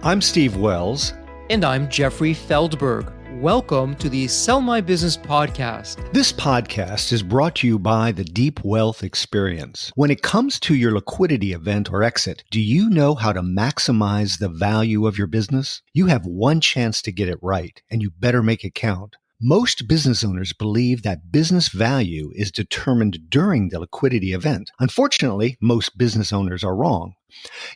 I'm Steve Wells. And I'm Jeffrey Feldberg. Welcome to the Sell My Business podcast. This podcast is brought to you by the Deep Wealth Experience. When it comes to your liquidity event or exit, do you know how to maximize the value of your business? You have one chance to get it right, and you better make it count. Most business owners believe that business value is determined during the liquidity event. Unfortunately, most business owners are wrong.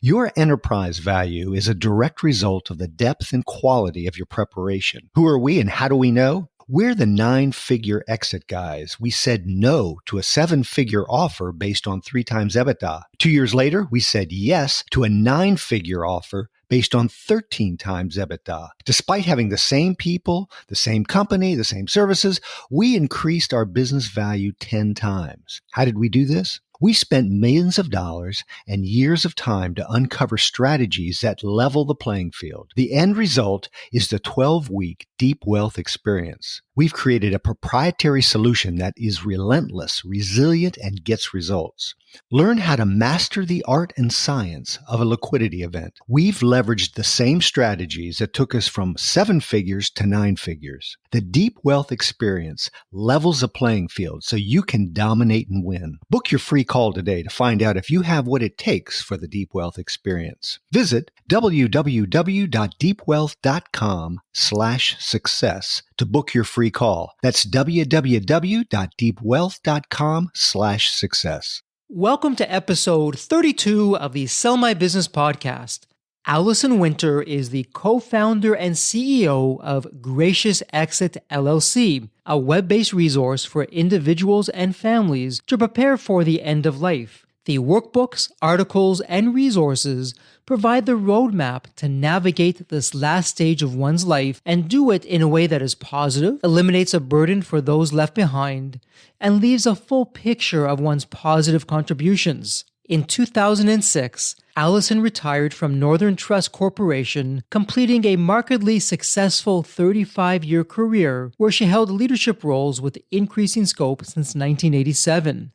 Your enterprise value is a direct result of the depth and quality of your preparation. Who are we and how do we know? We're the 9-figure exit guys. We said no to a 7-figure offer based on 3 times EBITDA. 2 years later, we said yes to a 9-figure offer based on 13 times EBITDA. Despite having the same people, the same company, the same services, we increased our business value 10 times. How did we do this? We spent millions of dollars and years of time to uncover strategies that level the playing field. The end result is the 12-week Deep Wealth Experience. We've created a proprietary solution that is relentless, resilient, and gets results. Learn how to master the art and science of a liquidity event. We've leveraged the same strategies that took us from 7 figures to 9 figures. The Deep Wealth Experience levels the playing field so you can dominate and win. Book your free call today to find out if you have what it takes for the Deep Wealth Experience. Visit www.deepwealth.com/success to book your free call. That's www.deepwealth.com/success. Welcome to episode 32 of the Sell My Business podcast. Alison Winter is the co-founder and CEO of Gracious Exit LLC, a web-based resource for individuals and families to prepare for the end of life. The workbooks, articles, and resources provide the roadmap to navigate this last stage of one's life and do it in a way that is positive, eliminates a burden for those left behind, and leaves a full picture of one's positive contributions. In 2006, Alison retired from Northern Trust Corporation, completing a markedly successful 35-year career where she held leadership roles with increasing scope since 1987.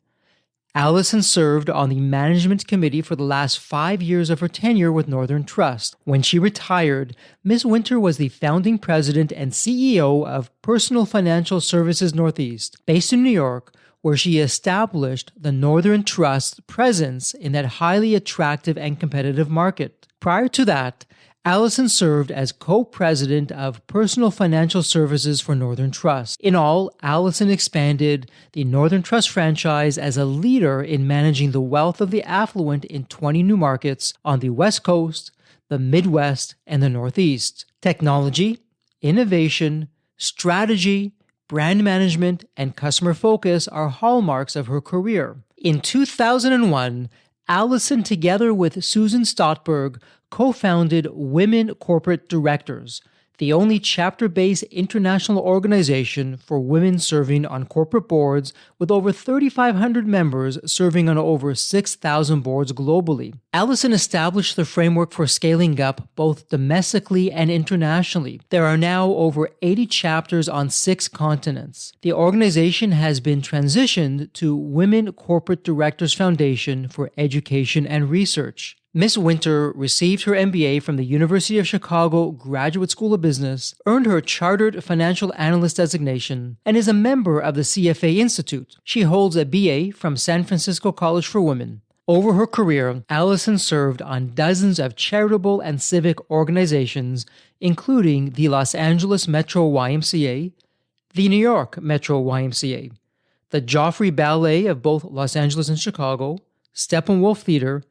Alison served on the management committee for the last 5 years of her tenure with Northern Trust. When she retired, Ms. Winter was the founding president and CEO of Personal Financial Services Northeast, based in New York, where she established the Northern Trust presence in that highly attractive and competitive market. Prior to that, Alison served as co-president of Personal Financial Services for Northern Trust. In all, Alison expanded the Northern Trust franchise as a leader in managing the wealth of the affluent in 20 new markets on the West Coast, the Midwest, and the Northeast. Technology, innovation, strategy, brand management, and customer focus are hallmarks of her career. In 2001, Alison, together with Susan Stotberg, co-founded Women Corporate Directors, the only chapter-based international organization for women serving on corporate boards with over 3,500 members serving on over 6,000 boards globally. Alison established the framework for scaling up both domestically and internationally. There are now over 80 chapters on 6 continents. The organization has been transitioned to Women Corporate Directors Foundation for Education and Research. Ms. Winter received her MBA from the University of Chicago Graduate School of Business, earned her Chartered Financial Analyst designation, and is a member of the CFA Institute. She holds a BA from San Francisco College for Women. Over her career, Alison served on dozens of charitable and civic organizations, including the Los Angeles Metro YMCA, the New York Metro YMCA, the Joffrey Ballet of both Los Angeles and Chicago, Steppenwolf Theater,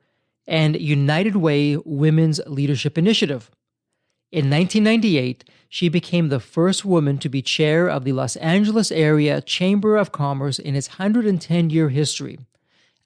and United Way Women's Leadership Initiative. In 1998, she became the first woman to be chair of the Los Angeles Area Chamber of Commerce in its 110-year history.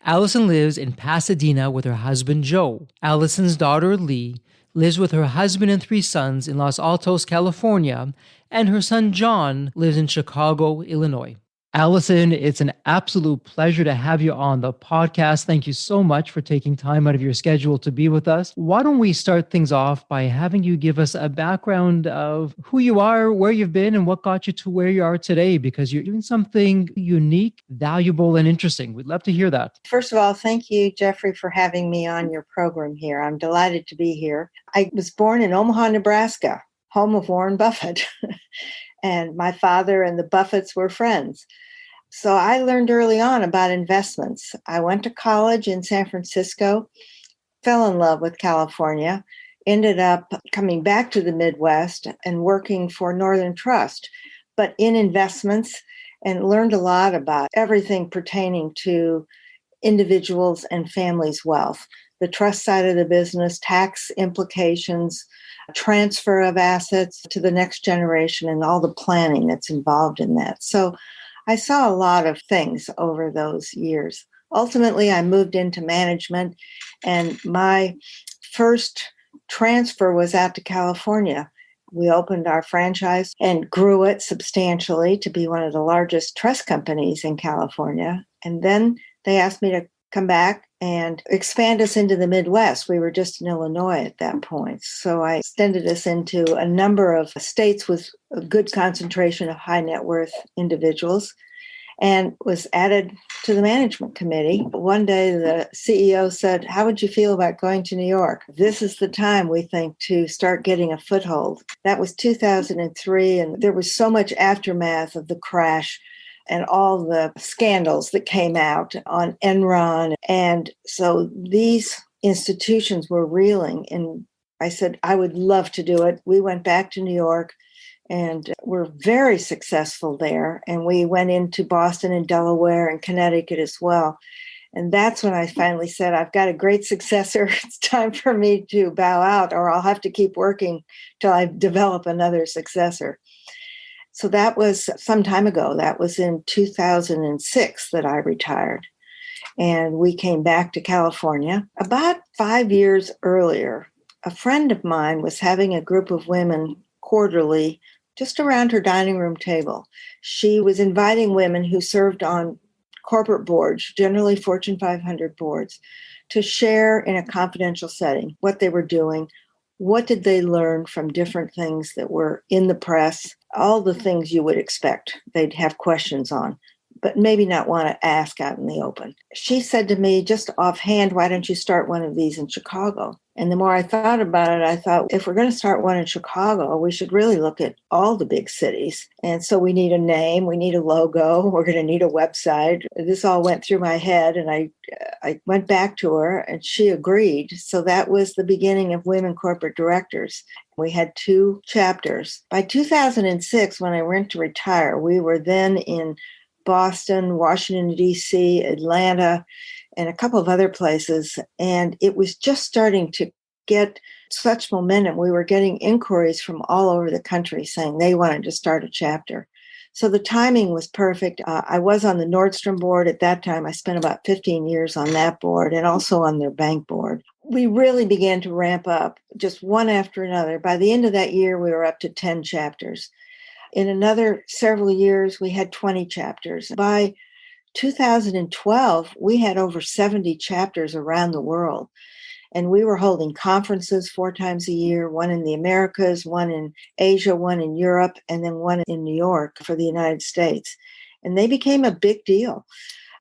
Alison lives in Pasadena with her husband, Joe. Alison's daughter, Lee, lives with her husband and 3 sons in Los Altos, California, and her son, John, lives in Chicago, Illinois. Allison, it's an absolute pleasure to have you on the podcast. Thank you so much for taking time out of your schedule to be with us. Why don't we start things off by having you give us a background of who you are, where you've been, and what got you to where you are today? Because you're doing something unique, valuable, and interesting. We'd love to hear that. First of all, thank you, Jeffrey, for having me on your program here. I'm delighted to be here. I was born in Omaha, Nebraska, home of Warren Buffett. And my father and the Buffetts were friends. So I learned early on about investments. I went to college in San Francisco, fell in love with California, ended up coming back to the Midwest and working for Northern Trust, but in investments, and learned a lot about everything pertaining to individuals and families' wealth, the trust side of the business, tax implications, transfer of assets to the next generation, and all the planning that's involved in that. So I saw a lot of things over those years. Ultimately, I moved into management, and my first transfer was out to California. We opened our franchise and grew it substantially to be one of the largest trust companies in California. And then they asked me to come back and expand us into the Midwest. We were just in Illinois at that point. So I extended us into a number of states with a good concentration of high net worth individuals and was added to the management committee. One day the CEO said, "How would you feel about going to New York? This is the time, we think, to start getting a foothold." That was 2003, and there was so much aftermath of the crash and all the scandals that came out on Enron. And so these institutions were reeling. And I said, I would love to do it. We went back to New York and were very successful there. And we went into Boston and Delaware and Connecticut as well. And that's when I finally said, I've got a great successor. It's time for me to bow out, or I'll have to keep working till I develop another successor. So that was some time ago. That was in 2006 that I retired. And we came back to California. About 5 years earlier, a friend of mine was having a group of women quarterly just around her dining room table. She was inviting women who served on corporate boards, generally Fortune 500 boards, to share in a confidential setting what they were doing. What did they learn from different things that were in the press? All the things you would expect they'd have questions on, but maybe not want to ask out in the open. She said to me just offhand, "Why don't you start one of these in Chicago?" And the more I thought about it, I thought, if we're going to start one in Chicago, we should really look at all the big cities. And so we need a name, we need a logo, we're going to need a website. This all went through my head, and I went back to her, and she agreed. So that was the beginning of Women Corporate Directors. We had 2 chapters. By 2006, when I went to retire, we were then in Boston, Washington, D.C., Atlanta, and a couple of other places. And it was just starting to get such momentum. We were getting inquiries from all over the country saying they wanted to start a chapter. So the timing was perfect. I was on the Nordstrom board at that time. I spent about 15 years on that board and also on their bank board. We really began to ramp up just one after another. By the end of that year, we were up to 10 chapters. In another several years, we had 20 chapters. By 2012, we had over 70 chapters around the world. And we were holding conferences 4 times a year, one in the Americas, one in Asia, one in Europe, and then one in New York for the United States. And they became a big deal.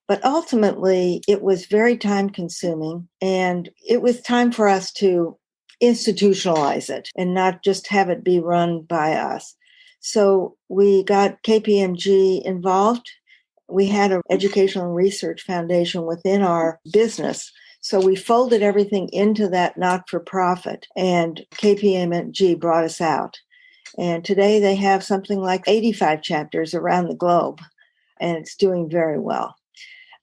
But ultimately, it was very time consuming. And it was time for us to institutionalize it and not just have it be run by us. So we got KPMG involved. We had an educational and research foundation within our business. So we folded everything into that not-for-profit, and KPMG brought us out. And today they have something like 85 chapters around the globe, and it's doing very well.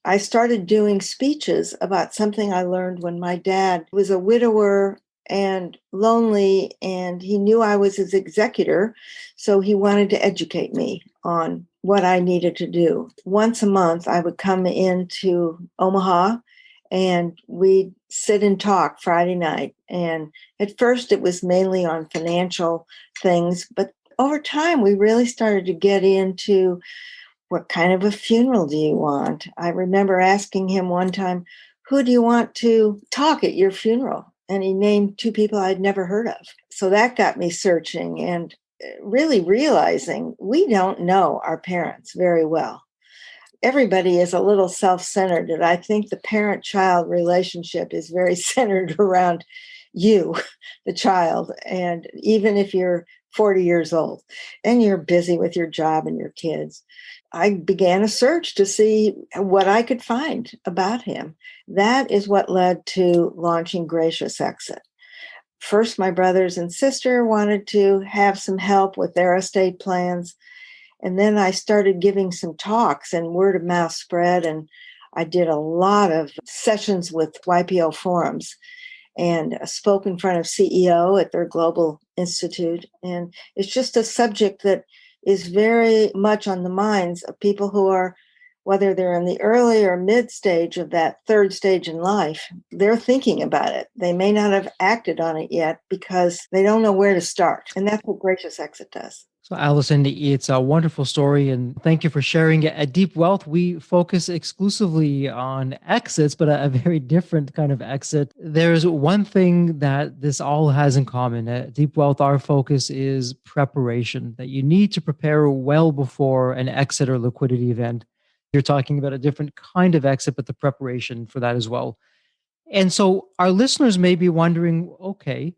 I started doing speeches about something I learned when my dad was a widower and lonely, and he knew I was his executor, so he wanted to educate me on what I needed to do. Once a month, I would come into Omaha, and we'd sit and talk Friday night. And at first, it was mainly on financial things, but over time, we really started to get into what kind of a funeral do you want? I remember asking him one time, who do you want to talk at your funeral? And he named two people I'd never heard of. So that got me searching and really realizing we don't know our parents very well. Everybody is a little self-centered, and I think the parent-child relationship is very centered around you, the child. And even if you're 40 years old and you're busy with your job and your kids, I began a search to see what I could find about him. That is what led to launching Gracious Exit. First, my brothers and sister wanted to have some help with their estate plans. And then I started giving some talks, and word of mouth spread. And I did a lot of sessions with YPO forums and spoke in front of CEO at their global institute. And it's just a subject that is very much on the minds of people who are, whether they're in the early or mid stage of that third stage in life, they're thinking about it. They may not have acted on it yet because they don't know where to start. And that's what Gracious Exit does. So, Alison, it's a wonderful story, and thank you for sharing it. At Deep Wealth, we focus exclusively on exits, but a very different kind of exit. There's one thing that this all has in common. At Deep Wealth, our focus is preparation, that you need to prepare well before an exit or liquidity event. You're talking about a different kind of exit, but the preparation for that as well. And so our listeners may be wondering, okay,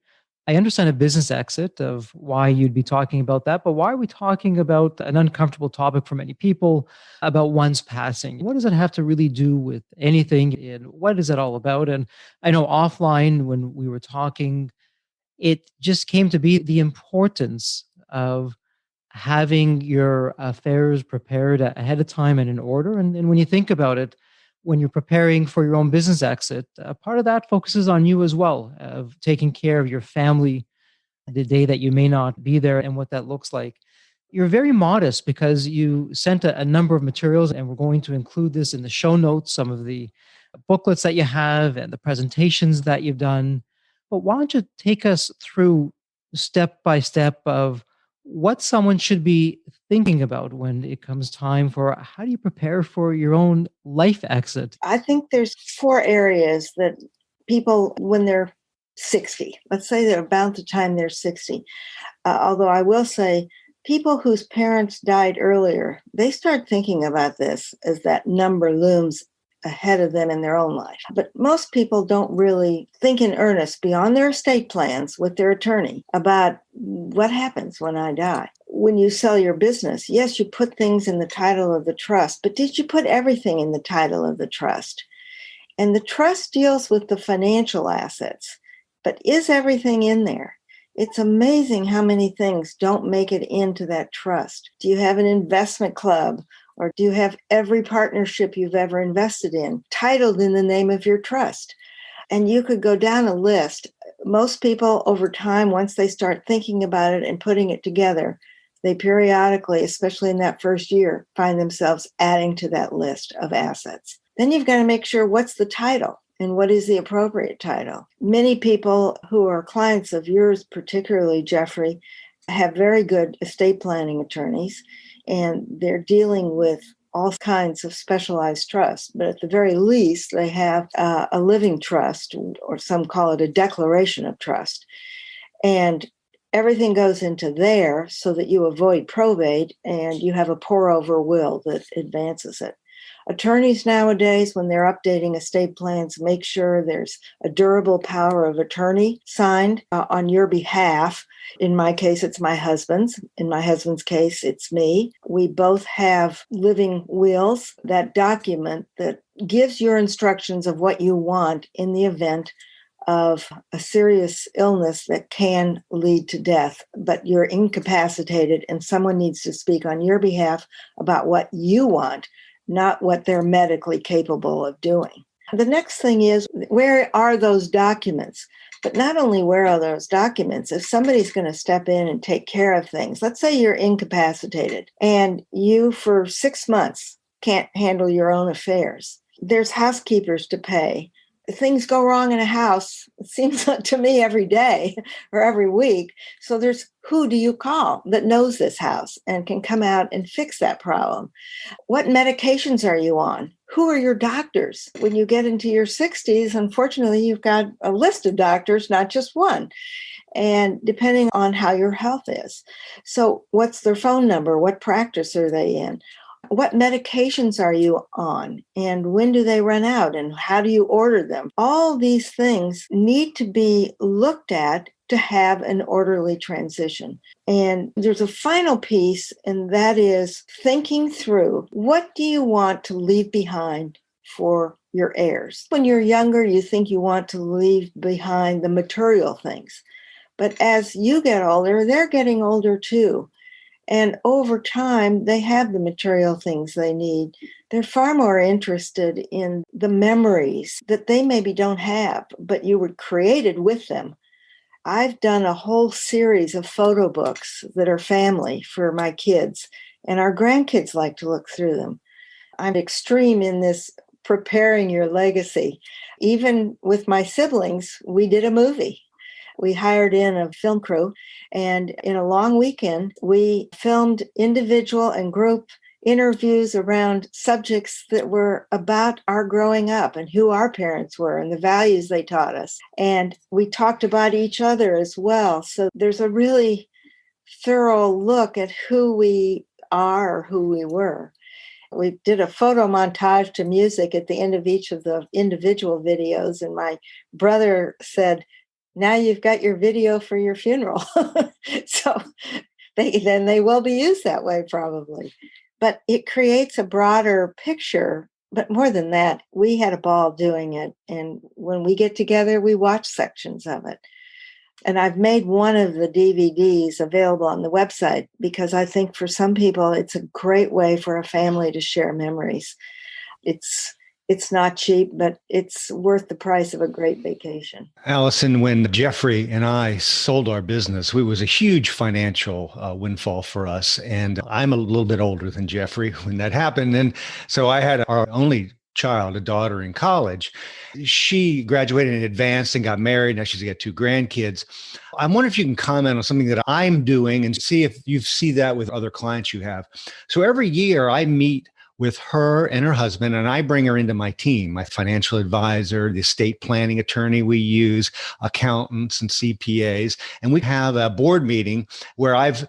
I understand a business exit of why you'd be talking about that, but why are we talking about an uncomfortable topic for many people about one's passing? What does it have to really do with anything? And what is it all about? And I know offline when we were talking, it just came to be the importance of having your affairs prepared ahead of time and in order. And when you think about it, when you're preparing for your own business exit, part of that focuses on you as well, of taking care of your family the day that you may not be there and what that looks like. You're very modest because you sent a number of materials, and we're going to include this in the show notes, some of the booklets that you have and the presentations that you've done. But why don't you take us through step by step of what someone should be thinking about when it comes time for how do you prepare for your own life exit? I think there's 4 areas that people, when they're 60, let's say they're about the time they're 60, although I will say people whose parents died earlier, they start thinking about this as that number looms ahead of them in their own life. But most people don't really think in earnest beyond their estate plans with their attorney about what happens when I die. When you sell your business, yes, you put things in the title of the trust, but did you put everything in the title of the trust? And the trust deals with the financial assets, but is everything in there? It's amazing how many things don't make it into that trust. Do you have an investment club? Or do you have every partnership you've ever invested in titled in the name of your trust? And you could go down a list. Most people over time, once they start thinking about it and putting it together, they periodically, especially in that first year, find themselves adding to that list of assets. Then you've got to make sure what's the title and what is the appropriate title. Many people who are clients of yours, particularly Jeffrey, have very good estate planning attorneys, and they're dealing with all kinds of specialized trusts. But at the very least, they have a living trust, or some call it a declaration of trust. And everything goes into there so that you avoid probate and you have a pour-over will that advances it. Attorneys nowadays, when they're updating estate plans, make sure there's a durable power of attorney signed on your behalf. In my case, it's my husband's. In my husband's case, it's me. We both have living wills, that document that gives your instructions of what you want in the event of a serious illness that can lead to death, but you're incapacitated and someone needs to speak on your behalf about what you want, not what they're medically capable of doing. The next thing is, where are those documents? But not only where are those documents, if somebody's going to step in and take care of things, let's say you're incapacitated and you for 6 months can't handle your own affairs. There's housekeepers to pay. things go wrong in a house, it seems to me every day or every week. So there's, who do you call that knows this house and can come out and fix that problem? What medications are you on? Who are your doctors? When you get into your 60s, unfortunately, you've got a list of doctors, not just one. And depending on how your health is. So what's their phone number? What practice are they in? What medications are you on? And when do they run out? And how do you order them? All these things need to be looked at to have an orderly transition. And there's a final piece, and that is thinking through, what do you want to leave behind for your heirs? When you're younger, you think you want to leave behind the material things. But as you get older, they're getting older too. And over time, they have the material things they need. They're far more interested in the memories that they maybe don't have, but you were created with them. I've done a whole series of photo books that are family for my kids, and our grandkids like to look through them. I'm extreme in this preparing your legacy. Even with my siblings, we did a movie. We hired in a film crew, and in a long weekend, we filmed individual and group interviews around subjects that were about our growing up and who our parents were and the values they taught us. And we talked about each other as well. So there's a really thorough look at who we are, who we were. We did a photo montage to music at the end of each of the individual videos. And my brother said, now you've got your video for your funeral. So then they will be used that way probably. But it creates a broader picture. But more than that, we had a ball doing it. And when we get together, we watch sections of it. And I've made one of the DVDs available on the website because I think for some people, it's a great way for a family to share memories. It's not cheap, but it's worth the price of a great vacation. Alison, when Jeffrey and I sold our business, it was a huge financial windfall for us. And I'm a little bit older than Jeffrey when that happened. And so I had our only child, a daughter in college. She graduated and advanced and got married. Now she's got 2 grandkids. I wonder if you can comment on something that I'm doing and see if you see that with other clients you have. So every year I meet with her and her husband, and I bring her into my team, my financial advisor, the estate planning attorney we use, accountants and CPAs. And we have a board meeting where I've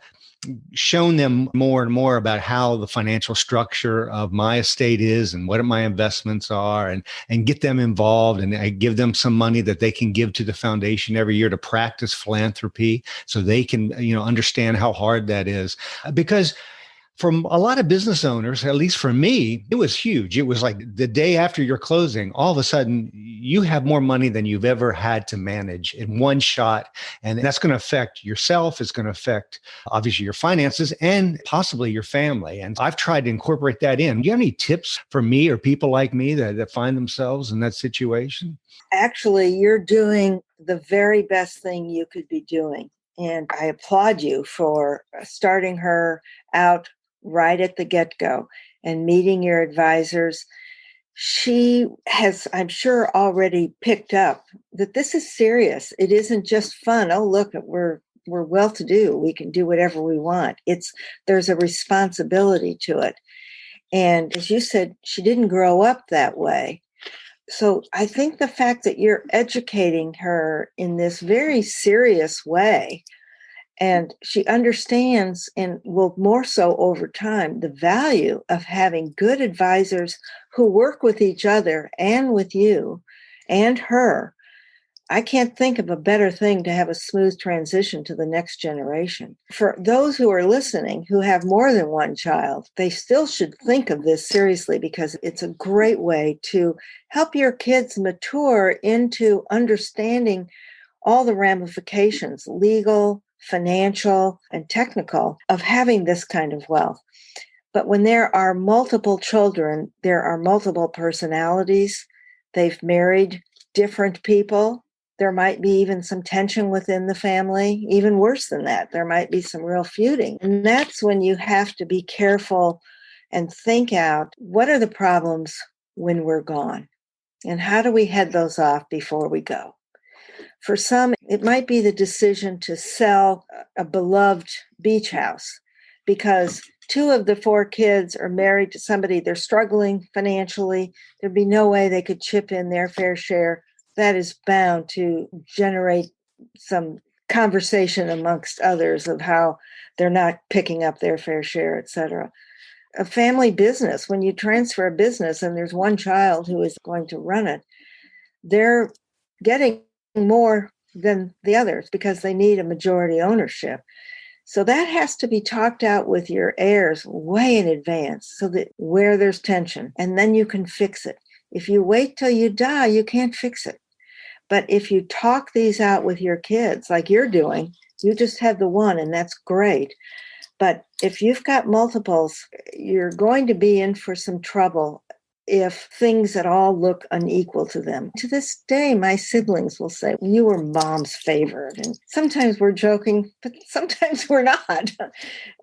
shown them more and more about how the financial structure of my estate is and what my investments are, and get them involved. And I give them some money that they can give to the foundation every year to practice philanthropy so they can, understand how hard that is. Because from a lot of business owners, at least for me, it was huge. It was like the day after your closing, all of a sudden you have more money than you've ever had to manage in one shot. And that's going to affect yourself. It's going to affect obviously your finances and possibly your family. And I've tried to incorporate that in. Do you have any tips for me or people like me that find themselves in that situation? Actually, you're doing the very best thing you could be doing. And I applaud you for starting her out right at the get-go and meeting your advisors. She has, I'm sure, already picked up that this is serious. It isn't just fun. Oh, look, we're well-to-do. We can do whatever we want. There's a responsibility to it. And as you said, she didn't grow up that way. So I think the fact that you're educating her in this very serious way, and she understands, and will more so over time, the value of having good advisors who work with each other and with you and her. I can't think of a better thing to have a smooth transition to the next generation. For those who are listening who have more than one child, they still should think of this seriously because it's a great way to help your kids mature into understanding all the ramifications, legal, financial, and technical, of having this kind of wealth. But when there are multiple children, there are multiple personalities. They've married different people. There might be even some tension within the family. Even worse than that, there might be some real feuding. And that's when you have to be careful and think out, what are the problems when we're gone? And how do we head those off before we go? For some, it might be the decision to sell a beloved beach house because 2 of the 4 kids are married to somebody, they're struggling financially. There'd be no way they could chip in their fair share. That is bound to generate some conversation amongst others of how they're not picking up their fair share, et cetera. A family business, when you transfer a business and there's one child who is going to run it, they're getting more than the others because they need a majority ownership. So that has to be talked out with your heirs way in advance so that where there's tension, and then you can fix it. If you wait till you die, you can't fix it. But if you talk these out with your kids, like you're doing, you just have the one, and that's great. But if you've got multiples, you're going to be in for some trouble if things at all look unequal to them. To this day, my siblings will say, you were mom's favorite. And sometimes we're joking, but sometimes we're not.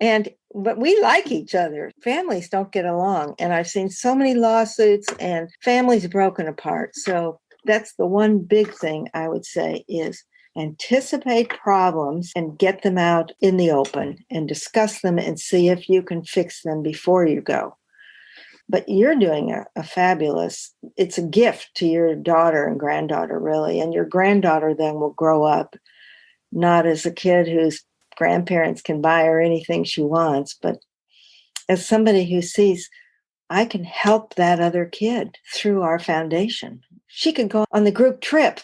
But we like each other. Families don't get along. And I've seen so many lawsuits and families broken apart. So that's the one big thing I would say is anticipate problems and get them out in the open and discuss them and see if you can fix them before you go. But you're doing a fabulous, it's a gift to your daughter and granddaughter, really. And your granddaughter then will grow up not as a kid whose grandparents can buy her anything she wants, but as somebody who sees, I can help that other kid through our foundation. She could go on the group trip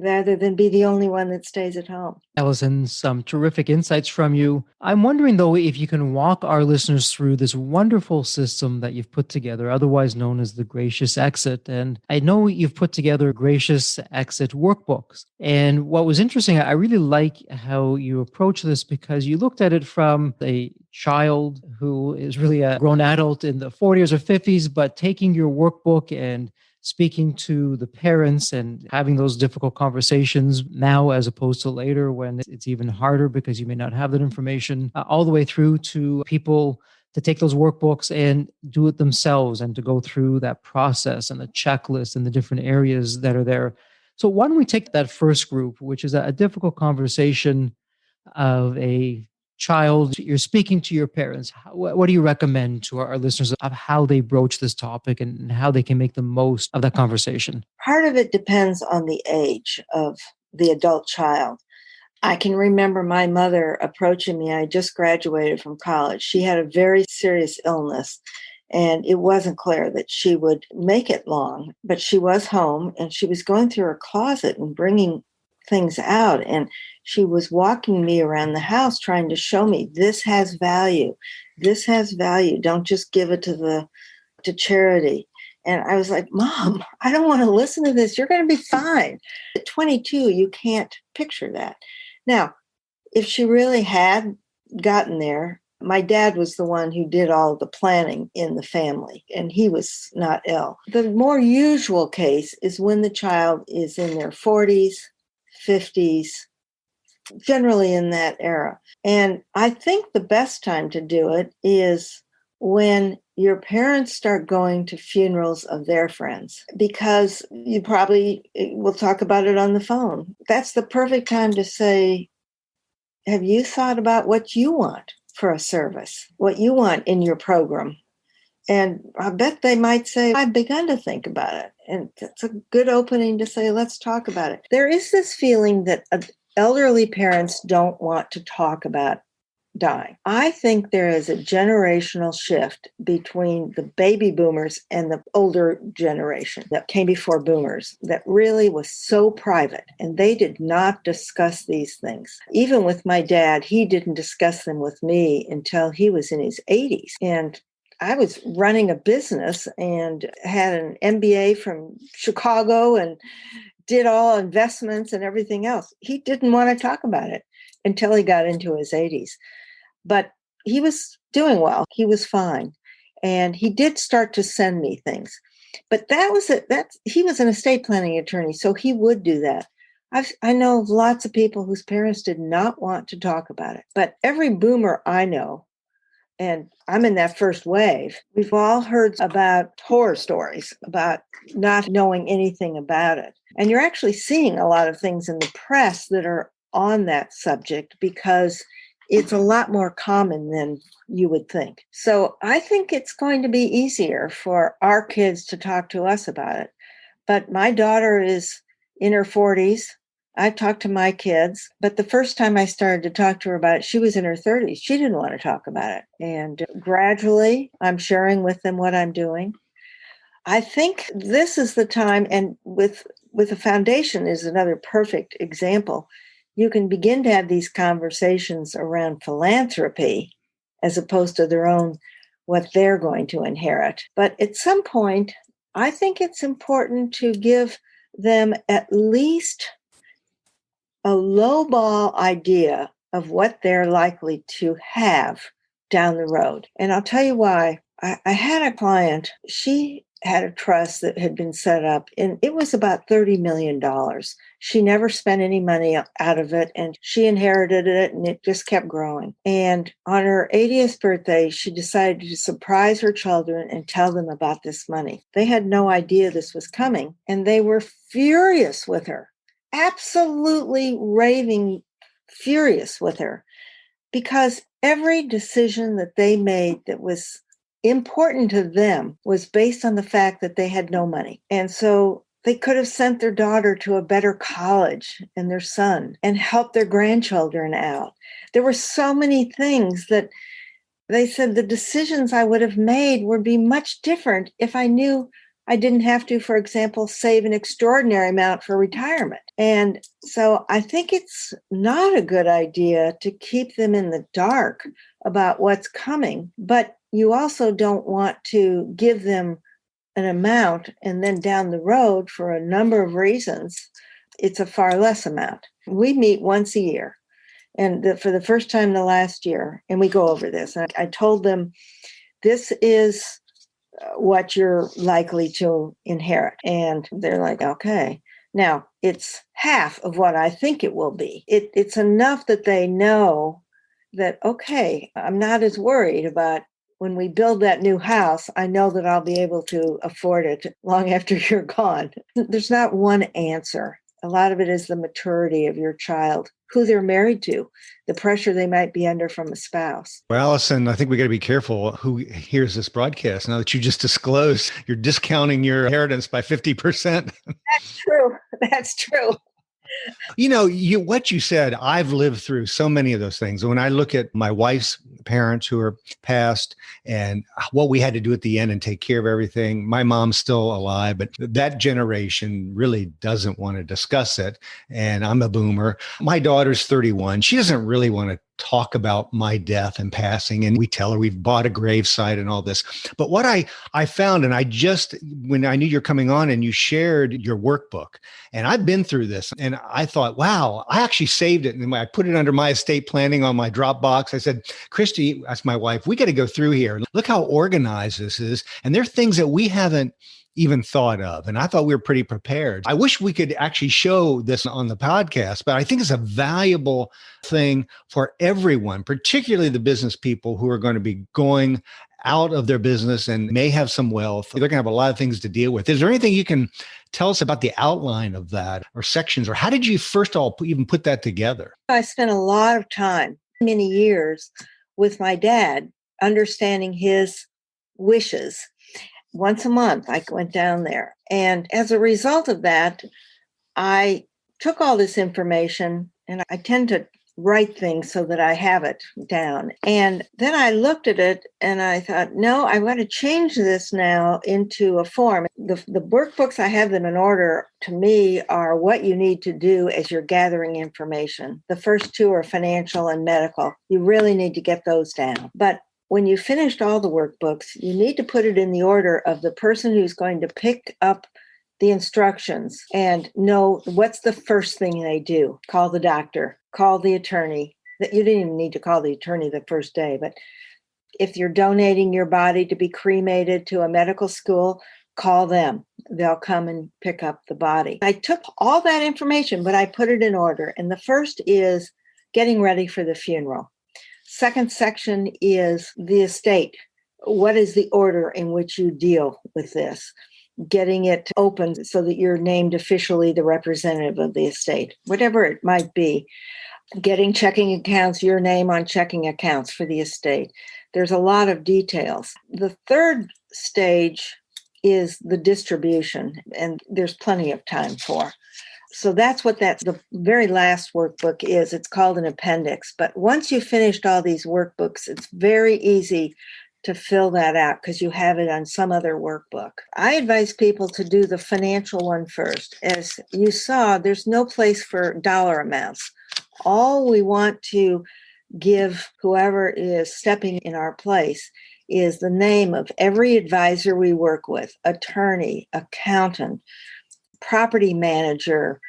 rather than be the only one that stays at home. Alison, some terrific insights from you. I'm wondering, though, if you can walk our listeners through this wonderful system that you've put together, otherwise known as the Gracious Exit. And I know you've put together Gracious Exit workbooks. And what was interesting, I really like how you approach this because you looked at it from a child who is really a grown adult in the 40s or 50s, but taking your workbook and speaking to the parents and having those difficult conversations now as opposed to later when it's even harder because you may not have that information, all the way through to people to take those workbooks and do it themselves and to go through that process and the checklist and the different areas that are there. So why don't we take that first group, which is a difficult conversation of a child, you're speaking to your parents. What do you recommend to our listeners of how they broach this topic and how they can make the most of that conversation? Part of it depends on the age of the adult child. I can remember my mother approaching me. I just graduated from college. She had a very serious illness, and it wasn't clear that she would make it long, but she was home and she was going through her closet and bringing things out. And she was walking me around the house trying to show me this has value. This has value. Don't just give it to charity. And I was like, Mom, I don't want to listen to this. You're going to be fine. At 22, you can't picture that. Now, if she really had gotten there, my dad was the one who did all the planning in the family, and he was not ill. The more usual case is when the child is in their 40s, 50s, generally in that era. And I think the best time to do it is when your parents start going to funerals of their friends, because you probably will talk about it on the phone. That's the perfect time to say, have you thought about what you want for a service, what you want in your program? And I bet they might say, I've begun to think about it. And it's a good opening to say, let's talk about it. There is this feeling that elderly parents don't want to talk about dying. I think there is a generational shift between the baby boomers and the older generation that came before boomers that really was so private, and they did not discuss these things. Even with my dad, he didn't discuss them with me until he was in his 80s. And I was running a business and had an MBA from Chicago and did all investments and everything else. He didn't want to talk about it until he got into his 80s. But he was doing well. He was fine. And he did start to send me things. But that was it. He was an estate planning attorney, so he would do that. I know lots of people whose parents did not want to talk about it. But every boomer I know and I'm in that first wave. We've all heard about horror stories about not knowing anything about it. And you're actually seeing a lot of things in the press that are on that subject because it's a lot more common than you would think. So I think it's going to be easier for our kids to talk to us about it. But my daughter is in her 40s. I talked to my kids, but the first time I started to talk to her about it, she was in her 30s. She didn't want to talk about it. And gradually, I'm sharing with them what I'm doing. I think this is the time, and with a foundation is another perfect example. You can begin to have these conversations around philanthropy as opposed to their own, what they're going to inherit. But at some point, I think it's important to give them at least a lowball idea of what they're likely to have down the road. And I'll tell you why. I had a client, she had a trust that had been set up, and it was about $30 million. She never spent any money out of it, and she inherited it, and it just kept growing. And on her 80th birthday, she decided to surprise her children and tell them about this money. They had no idea this was coming, and they were furious with her, absolutely raving furious with her, because every decision that they made that was important to them was based on the fact that they had no money. And so they could have sent their daughter to a better college and their son and helped their grandchildren out. There were so many things that they said the decisions I would have made would be much different if I knew I didn't have to, for example, save an extraordinary amount for retirement. And so I think it's not a good idea to keep them in the dark about what's coming, but you also don't want to give them an amount and then down the road, for a number of reasons, it's a far less amount. We meet once a year, and for the first time the last year, and we go over this. And I told them, this is what you're likely to inherit. And they're like, okay. Now, it's half of what I think it will be. It's enough that they know that, okay, I'm not as worried about when we build that new house. I know that I'll be able to afford it long after you're gone. There's not one answer. A lot of it is the maturity of your child, who they're married to, the pressure they might be under from a spouse. Well, Allison, I think we got to be careful who hears this broadcast. Now that you just disclosed, you're discounting your inheritance by 50%. That's true. That's true. What you said, I've lived through so many of those things. When I look at my wife's parents who are passed and what we had to do at the end and take care of everything, my mom's still alive, but that generation really doesn't want to discuss it. And I'm a boomer. My daughter's 31. She doesn't really want to talk about my death and passing. And we tell her we've bought a gravesite and all this. But what I found, and when I knew you're coming on and you shared your workbook, and I've been through this, and I thought, wow, I actually saved it. And I put it under my estate planning on my Dropbox. I said, Christy, that's my wife, we got to go through here. Look how organized this is. And there are things that we haven't even thought of. And I thought we were pretty prepared. I wish we could actually show this on the podcast, but I think it's a valuable thing for everyone, particularly the business people who are going to be going out of their business and may have some wealth. They're going to have a lot of things to deal with. Is there anything you can tell us about the outline of that, or sections, or how did you first of all even put that together? I spent a lot of time, many years, with my dad, understanding his wishes. Once a month, I went down there. And as a result of that, I took all this information, and I tend to write things so that I have it down. And then I looked at it and I thought, no, I want to change this now into a form. The workbooks, I have them in order, to me, are what you need to do as you're gathering information. The first two are financial and medical. You really need to get those down. But when you finished all the workbooks, you need to put it in the order of the person who's going to pick up the instructions and know what's the first thing they do. Call the doctor, call the attorney. You didn't even need to call the attorney the first day, but if you're donating your body to be cremated to a medical school, call them. They'll come and pick up the body. I took all that information, but I put it in order. And the first is getting ready for the funeral. Second section is the estate. What is the order in which you deal with this? Getting it open so that you're named officially the representative of the estate, whatever it might be. Getting checking accounts, your name on checking accounts for the estate. There's a lot of details. The third stage is the distribution, and there's plenty of time for. So that's what the very last workbook is. It's called an appendix. But once you've finished all these workbooks, it's very easy to fill that out because you have it on some other workbook. I advise people to do the financial one first. As you saw, there's no place for dollar amounts. All we want to give whoever is stepping in our place is the name of every advisor we work with, attorney, accountant, property manager,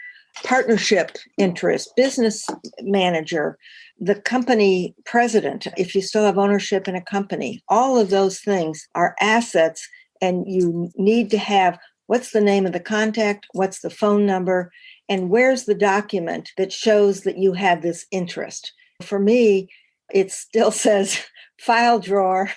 partnership interest, business manager, the company president, if you still have ownership in a company. All of those things are assets, and you need to have what's the name of the contact, what's the phone number, and where's the document that shows that you have this interest. For me, it still says file drawer.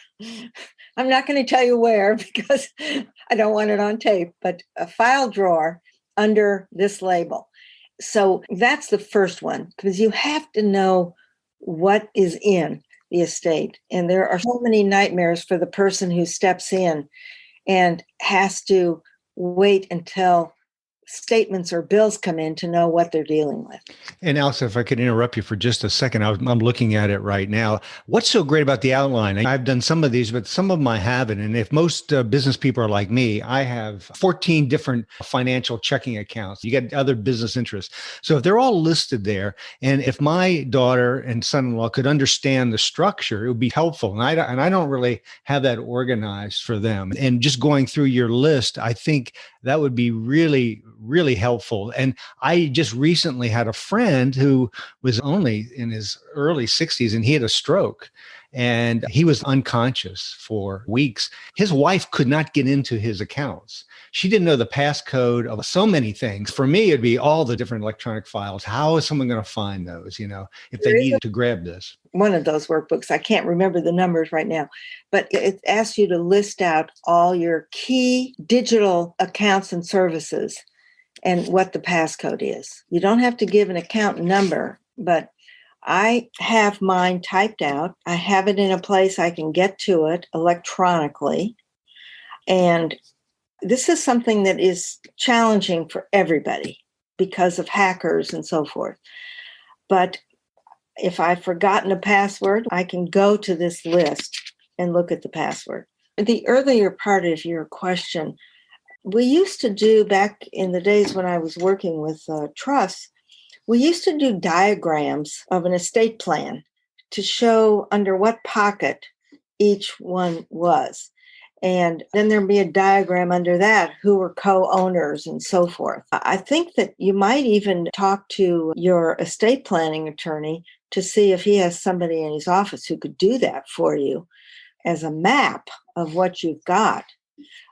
I'm not going to tell you where because I don't want it on tape, but a file drawer under this label. So that's the first one, because you have to know what is in the estate. And there are so many nightmares for the person who steps in and has to wait until statements or bills come in to know what they're dealing with. And Alison, if I could interrupt you for just a second, I'm looking at it right now. What's so great about the outline? I've done some of these, but some of them I haven't. And if most business people are like me, I have 14 different financial checking accounts. You get other business interests. So if they're all listed there, and if my daughter and son-in-law could understand the structure, it would be helpful. And I don't really have that organized for them. And just going through your list, I think that would be really, really helpful. And I just recently had a friend who was only in his early 60s, and he had a stroke and he was unconscious for weeks. His wife could not get into his accounts. She didn't know the passcode of so many things. For me, it'd be all the different electronic files. How is someone going to find those, if they needed to grab this? One of those workbooks, I can't remember the numbers right now, but it asks you to list out all your key digital accounts and services and what the passcode is. You don't have to give an account number, but I have mine typed out. I have it in a place I can get to it electronically. And this is something that is challenging for everybody because of hackers and so forth. But if I've forgotten a password, I can go to this list and look at the password. The earlier part of your question, we used to do back in the days when I was working with trusts, we used to do diagrams of an estate plan to show under what pocket each one was. And then there'd be a diagram under that who were co-owners and so forth. I think that you might even talk to your estate planning attorney to see if he has somebody in his office who could do that for you as a map of what you've got.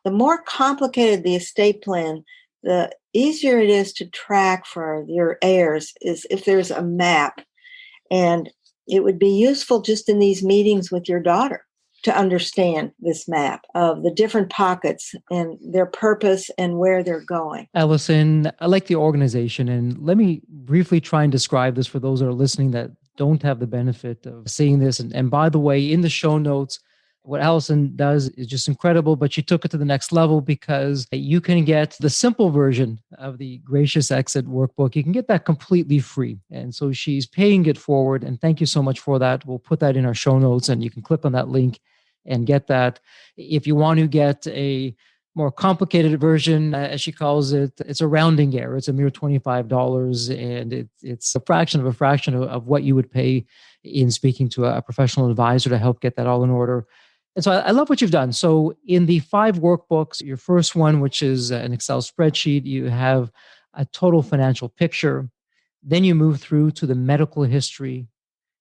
The more complicated the estate plan, the easier it is to track for your heirs is if there's a map. And it would be useful just in these meetings with your daughter to understand this map of the different pockets and their purpose and where they're going. Alison, I like the organization. And let me briefly try and describe this for those that are listening that don't have the benefit of seeing this. And by the way, in the show notes, what Alison does is just incredible, but she took it to the next level because you can get the simple version of the Gracious Exit workbook. You can get that completely free. And so she's paying it forward. And thank you so much for that. We'll put that in our show notes and you can click on that link and get that. If you want to get a more complicated version, as she calls it, it's a rounding error. It's a mere $25, and it's a fraction of what you would pay in speaking to a professional advisor to help get that all in order. And so I love what you've done. So in the 5 workbooks, your first one, which is an Excel spreadsheet, you have a total financial picture. Then you move through to the medical history,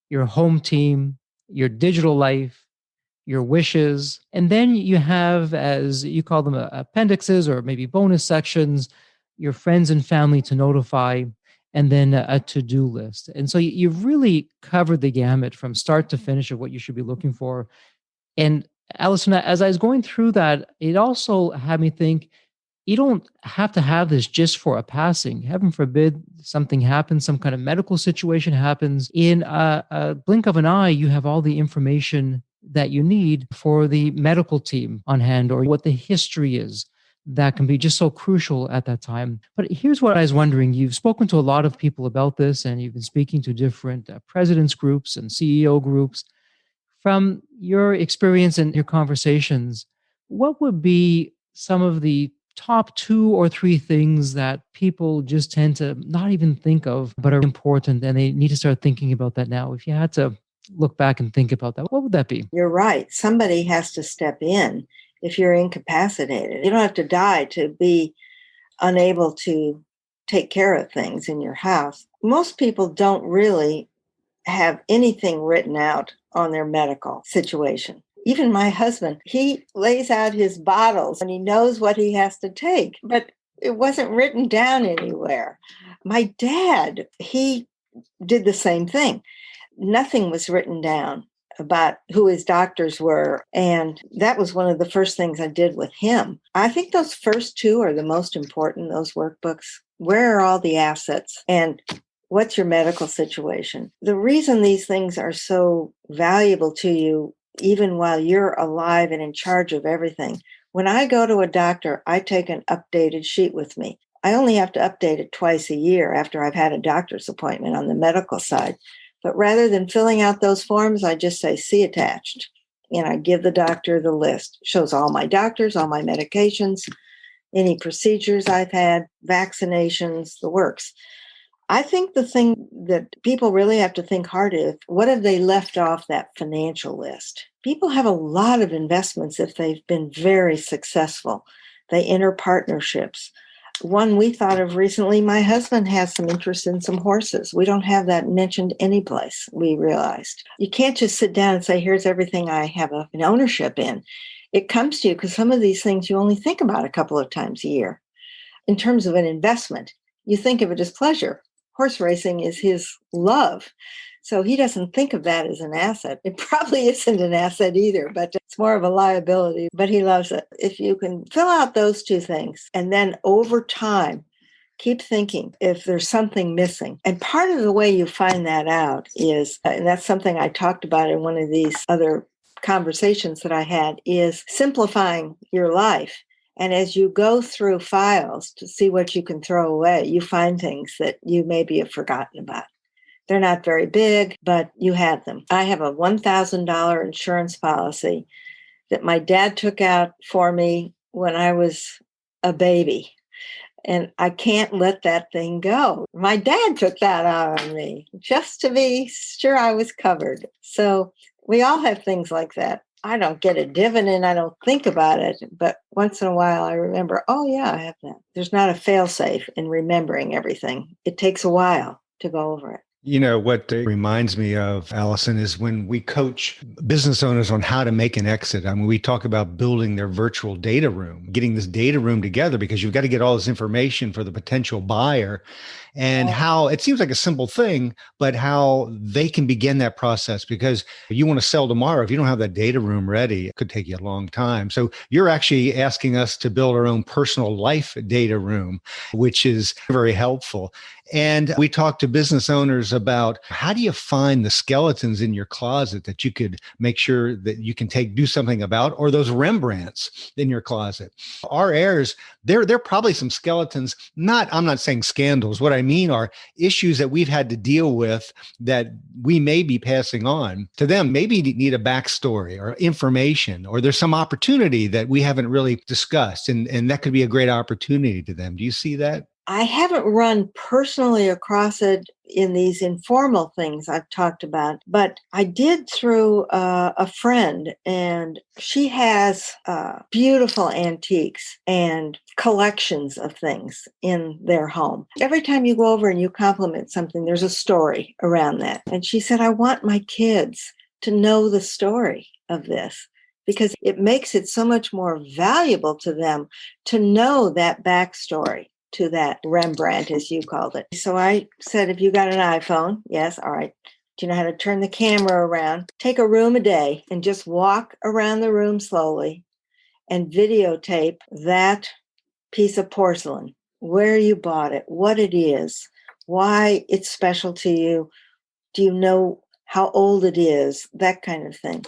your home team, your digital life, your wishes. And then you have, as you call them, appendixes or maybe bonus sections, your friends and family to notify. and then a to-do list. And so you've really covered the gamut from start to finish of what you should be looking for. And Allison, as I was going through that, it also had me think, you don't have to have this just for a passing. Heaven forbid something happens, some kind of medical situation happens. In a blink of an eye, you have all the information that you need for the medical team on hand, or what the history is. That can be just so crucial at that time. But here's what I was wondering. You've spoken to a lot of people about this, and you've been speaking to different presidents groups and CEO groups. From your experience and your conversations, what would be some of the top 2 or 3 things that people just tend to not even think of, but are important, and they need to start thinking about that now? If you had to look back and think about that, what would that be? You're right. Somebody has to step in if you're incapacitated. You don't have to die to be unable to take care of things in your house. Most people don't really have anything written out on their medical situation. Even my husband, he lays out his bottles and he knows what he has to take, but it wasn't written down anywhere. My dad, he did the same thing. Nothing was written down about who his doctors were. And that was one of the first things I did with him. I think those first 2 are the most important, those workbooks. Where are all the assets? And what's your medical situation? The reason these things are so valuable to you, even while you're alive and in charge of everything, when I go to a doctor, I take an updated sheet with me. I only have to update it twice a year after I've had a doctor's appointment on the medical side. But rather than filling out those forms, I just say, see attached. And I give the doctor the list. It shows all my doctors, all my medications, any procedures I've had, vaccinations, the works. I think the thing that people really have to think hard is, what have they left off that financial list? People have a lot of investments if they've been very successful. They enter partnerships. One we thought of recently, my husband has some interest in some horses. We don't have that mentioned anyplace, we realized. You can't just sit down and say, here's everything I have an ownership in. It comes to you because some of these things you only think about a couple of times a year. In terms of an investment, you think of it as pleasure. Horse racing is his love. So he doesn't think of that as an asset. It probably isn't an asset either, but it's more of a liability, but he loves it. If you can fill out those 2 things, and then over time, keep thinking if there's something missing. And part of the way you find that out is, and that's something I talked about in one of these other conversations that I had, is simplifying your life. And as you go through files to see what you can throw away, you find things that you maybe have forgotten about. They're not very big, but you had them. I have a $1,000 insurance policy that my dad took out for me when I was a baby. And I can't let that thing go. My dad took that out on me just to be sure I was covered. So we all have things like that. I don't get a dividend. I don't think about it. But once in a while, I remember, oh, yeah, I have that. There's not a fail-safe in remembering everything. It takes a while to go over it. You know, what it reminds me of, Allison, is when we coach business owners on how to make an exit. I mean, we talk about building their virtual data room, getting this data room together, because you've got to get all this information for the potential buyer, and how it seems like a simple thing, but how they can begin that process. Because you want to sell tomorrow. If you don't have that data room ready, it could take you a long time. So you're actually asking us to build our own personal life data room, which is very helpful. And we talk to business owners about, how do you find the skeletons in your closet that you could make sure that you can do something about, or those Rembrandts in your closet. Our heirs, there are probably some skeletons, I'm not saying scandals. What I mean are issues that we've had to deal with that we may be passing on to them. Maybe need a backstory or information, or there's some opportunity that we haven't really discussed. And that could be a great opportunity to them. Do you see that? I haven't run personally across it in these informal things I've talked about, but I did through a friend, and she has beautiful antiques and collections of things in their home. Every time you go over and you compliment something, there's a story around that. And she said, I want my kids to know the story of this, because it makes it so much more valuable to them to know that backstory. to that Rembrandt, as you called it. So I said, have you got an iPhone? Yes. All right. Do you know how to turn the camera around? Take a room a day and just walk around the room slowly and videotape that piece of porcelain, where you bought it, what it is, why it's special to you. Do you know how old it is? That kind of thing.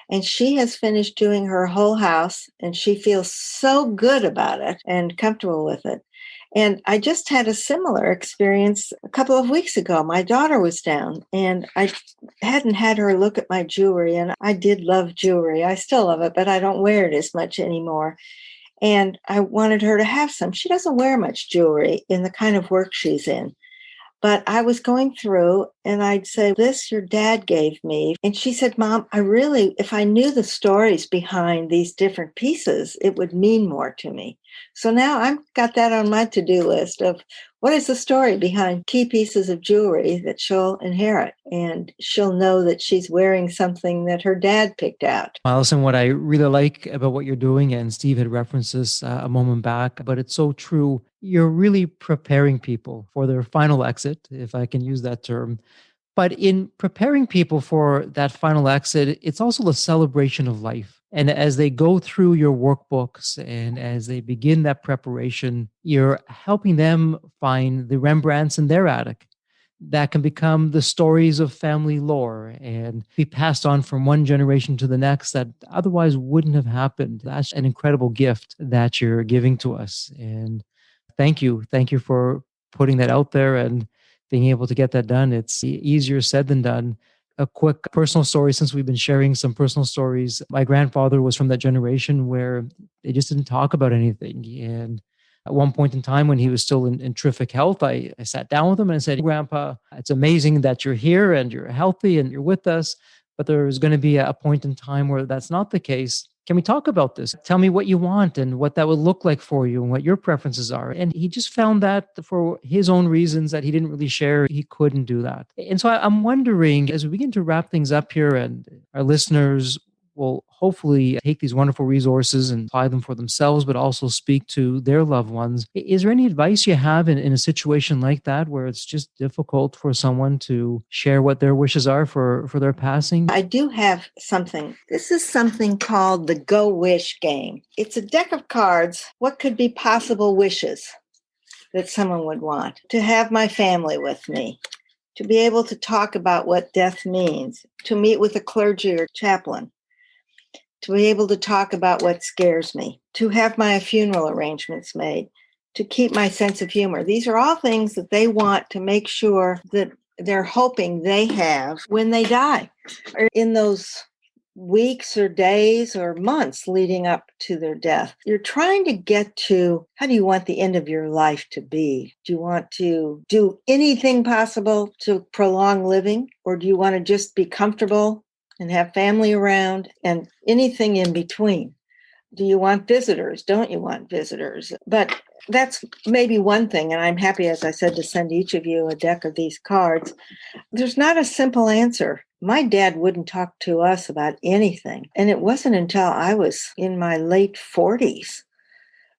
And she has finished doing her whole house, and she feels so good about it and comfortable with it. And I just had a similar experience a couple of weeks ago. My daughter was down, and I hadn't had her look at my jewelry, and I did love jewelry. I still love it, but I don't wear it as much anymore. And I wanted her to have some. She doesn't wear much jewelry in the kind of work she's in. But I was going through and I'd say, this your dad gave me. And she said, Mom, if I knew the stories behind these different pieces, it would mean more to me. So now I've got that on my to-do list of what is the story behind key pieces of jewelry that she'll inherit. And she'll know that she's wearing something that her dad picked out. Alison, what I really like about what you're doing, and Steve had referenced this a moment back, but it's so true. You're really preparing people for their final exit, if I can use that term. But in preparing people for that final exit, it's also a celebration of life. And as they go through your workbooks and as they begin that preparation, you're helping them find the Rembrandts in their attic that can become the stories of family lore and be passed on from one generation to the next that otherwise wouldn't have happened. That's an incredible gift that you're giving to us. And thank you. Thank you for putting that out there and being able to get that done. It's easier said than done. A quick personal story, since we've been sharing some personal stories. My grandfather was from that generation where they just didn't talk about anything. And at one point in time when he was still in terrific health, I sat down with him and I said, Grandpa, it's amazing that you're here and you're healthy and you're with us, but there's going to be a point in time where that's not the case. Can we talk about this? Tell me what you want and what that would look like for you and what your preferences are. And he just found that for his own reasons that he didn't really share, he couldn't do that. And so I'm wondering, as we begin to wrap things up here and our listeners will hopefully take these wonderful resources and apply them for themselves, but also speak to their loved ones. Is there any advice you have in a situation like that where it's just difficult for someone to share what their wishes are for their passing? I do have something. This is something called the Go Wish game. It's a deck of cards. What could be possible wishes that someone would want? To have my family with me, to be able to talk about what death means, to meet with a clergy or chaplain, to be able to talk about what scares me, to have my funeral arrangements made, to keep my sense of humor. These are all things that they want to make sure that they're hoping they have when they die, or in those weeks or days or months leading up to their death. You're trying to get to, how do you want the end of your life to be? Do you want to do anything possible to prolong living? Or do you want to just be comfortable and have family around and anything in between? Do you want visitors? Don't you want visitors? But that's maybe one thing. And I'm happy, as I said, to send each of you a deck of these cards. There's not a simple answer. My dad wouldn't talk to us about anything. And it wasn't until I was in my late 40s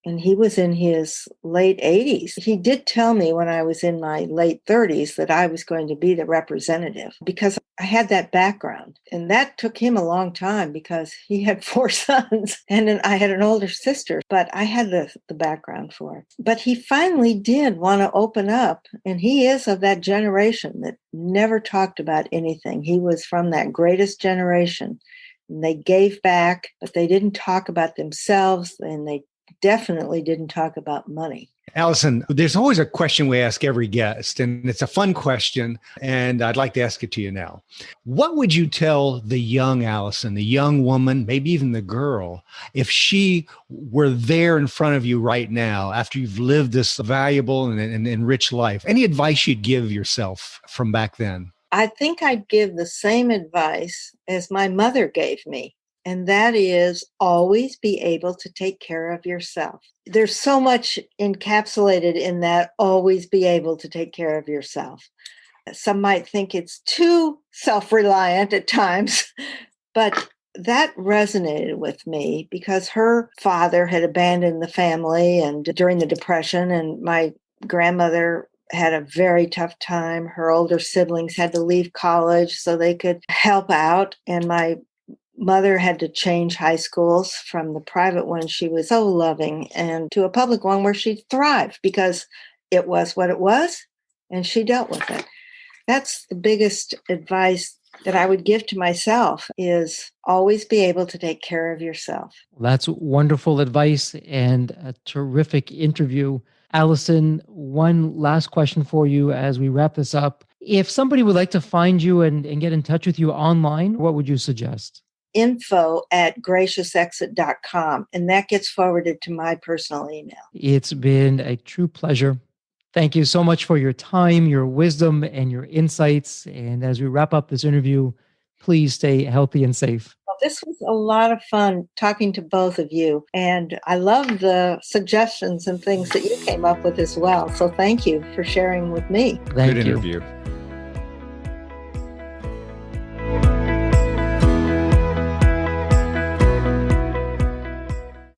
and he was in his late 80s. He did tell me when I was in my late 30s that I was going to be the representative because I had that background. And that took him a long time because he had 4 sons and then I had an older sister, but I had the background for it. But he finally did want to open up. And he is of that generation that never talked about anything. He was from that greatest generation. And they gave back, but they didn't talk about themselves, and they definitely didn't talk about money. Alison, there's always a question we ask every guest, and it's a fun question, and I'd like to ask it to you now. What would you tell the young Alison, the young woman, maybe even the girl, if she were there in front of you right now after you've lived this valuable and rich life? Any advice you'd give yourself from back then? I think I'd give the same advice as my mother gave me. And that is always be able to take care of yourself. There's so much encapsulated in that, always be able to take care of yourself. Some might think it's too self-reliant at times, but that resonated with me because her father had abandoned the family and during the Depression, and my grandmother had a very tough time. Her older siblings had to leave college so they could help out. And my mother had to change high schools from the private one she was so loving and to a public one where she thrived because it was what it was and she dealt with it. That's the biggest advice that I would give to myself is always be able to take care of yourself. That's wonderful advice and a terrific interview. Alison, one last question for you as we wrap this up. If somebody would like to find you and get in touch with you online, what would you suggest? info@graciousexit.com, and that gets forwarded to my personal email. It's been a true pleasure. Thank you so much for your time, your wisdom, and your insights. And as we wrap up this interview, please stay healthy and safe. Well, this was a lot of fun talking to both of you. And I love the suggestions and things that you came up with as well. So thank you for sharing with me. Thank Good you. interview.